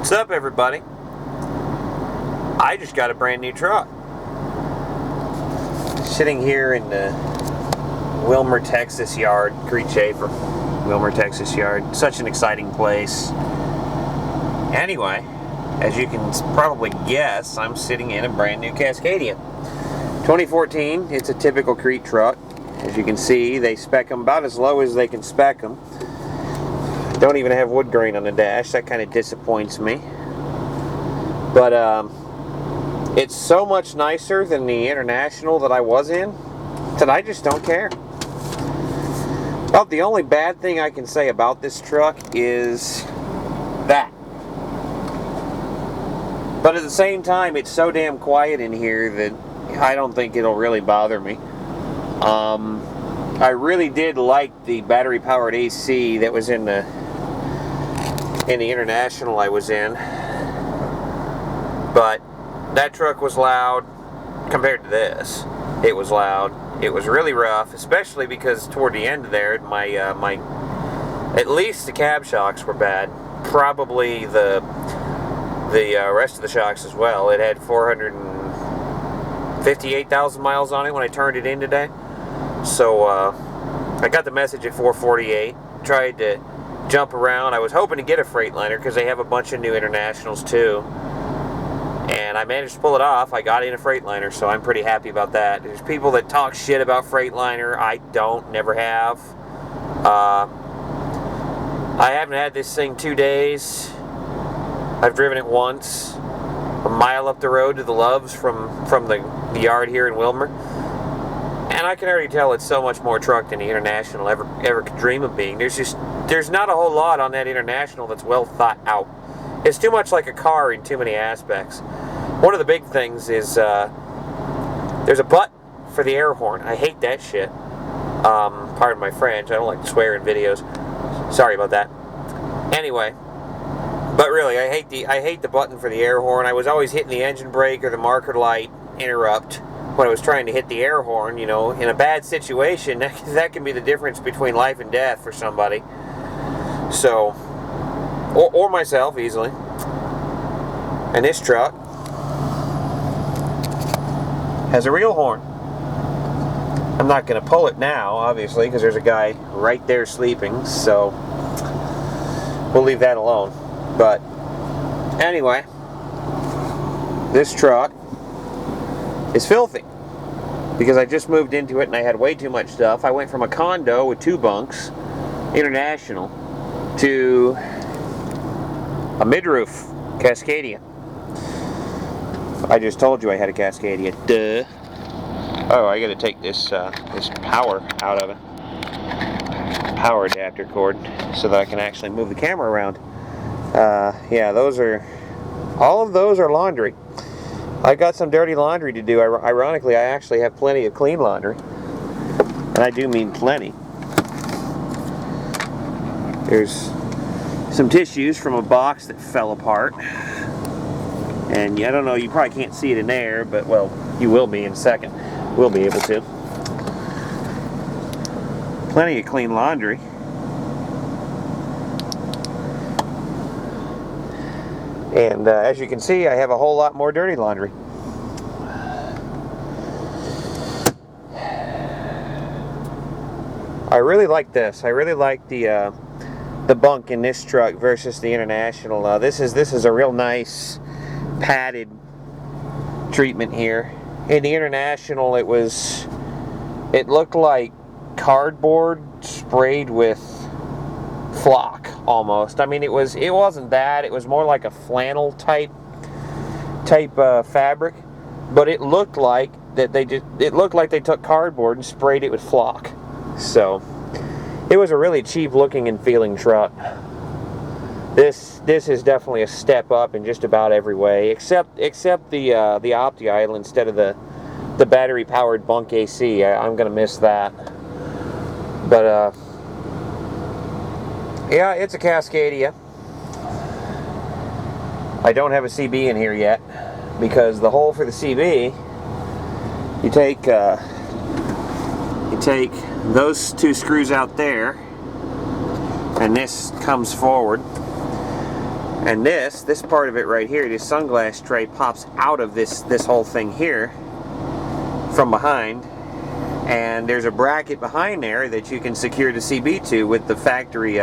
What's up, everybody? I just got a brand new truck. Sitting here in the Wilmer, Texas yard, Creed Schaefer, Wilmer, Texas yard. Such an exciting place. Anyway, as you can probably guess, I'm sitting in a brand new Cascadia. 2014, it's a typical Crete truck. As you can see, they spec them about as low as they can spec them. Don't even have wood grain on the dash. That kind of disappoints me. But it's so much nicer than the International that I was in that I just don't care. Well, the only bad thing I can say about this truck is that. But at the same time, it's so damn quiet in here that I don't think it'll really bother me. I really did like the battery-powered AC that was in the International I was in, but that truck was loud compared to this. It was loud. It was really rough, especially because toward the end there, at least the cab shocks were bad. Probably the rest of the shocks as well. It had 458,000 miles on it when I turned it in today. So I got the message at 448. Tried to jump around. I was hoping to get a Freightliner because they have a bunch of new Internationals too. And I managed to pull it off. I got in a Freightliner, so I'm pretty happy about that. There's people that talk shit about Freightliner. I don't, never have. I haven't had this thing 2 days. I've driven it once, a mile up the road to the Loves from the yard here in Wilmer. And I can already tell it's so much more truck than the International ever could dream of being. There's not a whole lot on that International that's well thought out. It's too much like a car in too many aspects. One of the big things is there's a button for the air horn. I hate that shit. Pardon my French. I don't like to swear in videos. Sorry about that. Anyway, but really, I hate the button for the air horn. I was always hitting the engine brake or the marker light interrupt when I was trying to hit the air horn. You know, in a bad situation, that can be the difference between life and death for somebody. So, or myself easily. And this truck has a real horn. I'm not going to pull it now, obviously, because there's a guy right there sleeping, so we'll leave that alone. But anyway, this truck is filthy because I just moved into it and I had way too much stuff. I went from a condo with 2 bunks, International, to a mid-roof Cascadia. I just told you I had a Cascadia. Duh. Oh, I got to take this this power out of it. Power adapter cord so that I can actually move the camera around. Yeah, all of those are laundry. I got some dirty laundry to do. Ironically, I actually have plenty of clean laundry. And I do mean plenty. There's some tissues from a box that fell apart. And I don't know, you probably can't see it in there, but well, you will be in a second. We'll be able to. Plenty of clean laundry. And as you can see, I have a whole lot more dirty laundry. I really like this. I really like the bunk in this truck versus the International. This is a real nice padded treatment here. In the International, it looked like cardboard sprayed with flock almost. I mean, it wasn't that. It was more like a flannel type fabric, but it looked like that they took cardboard and sprayed it with flock. So it was a really cheap looking and feeling truck. This is definitely a step up in just about every way, except the Opti idle instead of the battery powered bunk AC. I'm gonna miss that. But yeah, it's a Cascadia. I don't have a CB in here yet because the hole for the CB, you take those 2 screws out there, and this comes forward. And this part of it right here, this sunglass tray pops out of this whole thing here from behind, and there's a bracket behind there that you can secure the CB to with the factory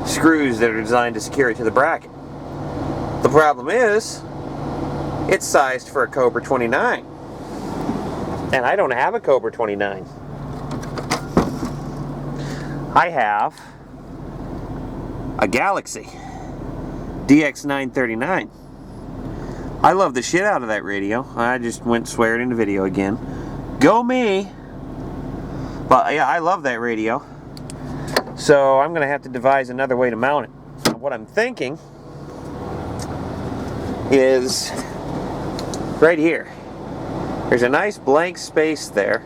screws that are designed to secure it to the bracket. The problem is, it's sized for a Cobra 29, and I don't have a Cobra 29. I have a Galaxy DX939. I love the shit out of that radio. I just went and swear it in the video again. Go me! But yeah, I love that radio. So I'm going to have to devise another way to mount it. What I'm thinking is right here. There's a nice blank space there.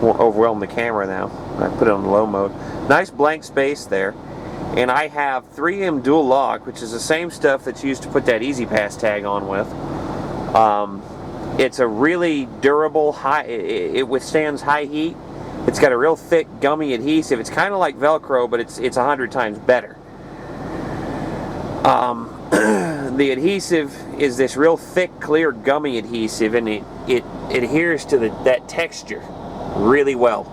Won't overwhelm the camera now. I put it on low mode. Nice blank space there. And I have 3M dual lock, which is the same stuff that's used to put that Easy Pass tag on with. It's a really durable, it withstands high heat. It's got a real thick gummy adhesive. It's kind of like Velcro, but it's 100 times better. The adhesive is this real thick, clear gummy adhesive, and it adheres to that texture really well.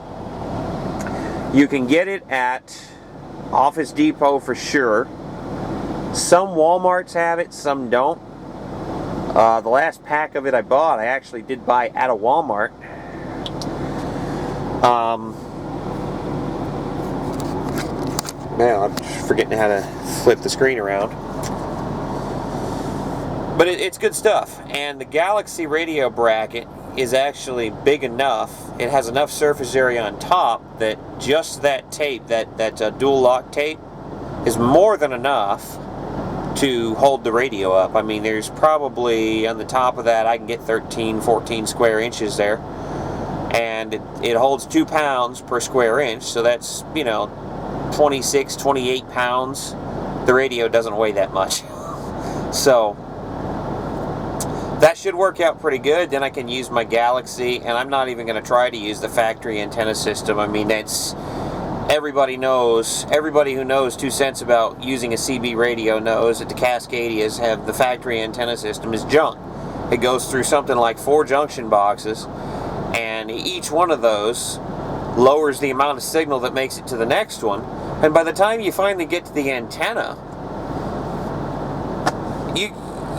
You can get it at Office Depot for sure. Some Walmarts have it, some don't. The last pack of it I bought, I actually did buy at a Walmart. Man, I'm forgetting how to flip the screen around. But it's good stuff. And the Galaxy radio bracket is actually big enough. It has enough surface area on top that just that tape, that dual lock tape, is more than enough to hold the radio up. I mean, there's probably on the top of that I can get 13, 14 square inches there, and it holds 2 pounds per square inch, so that's, you know, 26, 28 pounds. The radio doesn't weigh that much. So that should work out pretty good. Then I can use my Galaxy, and I'm not even going to try to use the factory antenna system. I mean, that's, everybody who knows 2 cents about using a CB radio knows that the Cascadias have the factory antenna system is junk. It goes through something like 4 junction boxes, and each one of those lowers the amount of signal that makes it to the next one, and by the time you finally get to the antenna,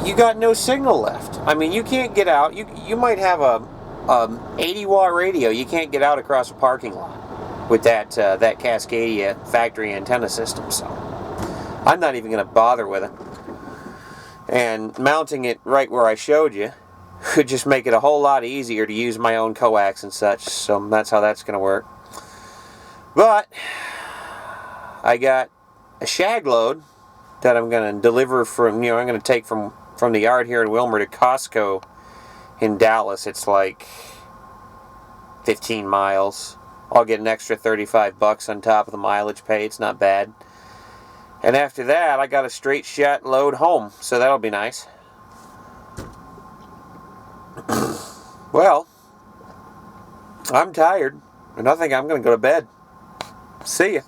you got no signal left. I mean, you can't get out. You might have a 80-watt radio. You can't get out across a parking lot with that Cascadia factory antenna system. So I'm not even going to bother with it. And mounting it right where I showed you could just make it a whole lot easier to use my own coax and such. So that's how that's going to work. But I got a shag load that I'm going to deliver from, I'm going to take from the yard here in Wilmer to Costco in Dallas. It's like 15 miles. I'll get an extra $35 on top of the mileage pay. It's not bad. And after that, I got a straight shot load home, so that'll be nice. Well, I'm tired, and I think I'm going to go to bed. See ya.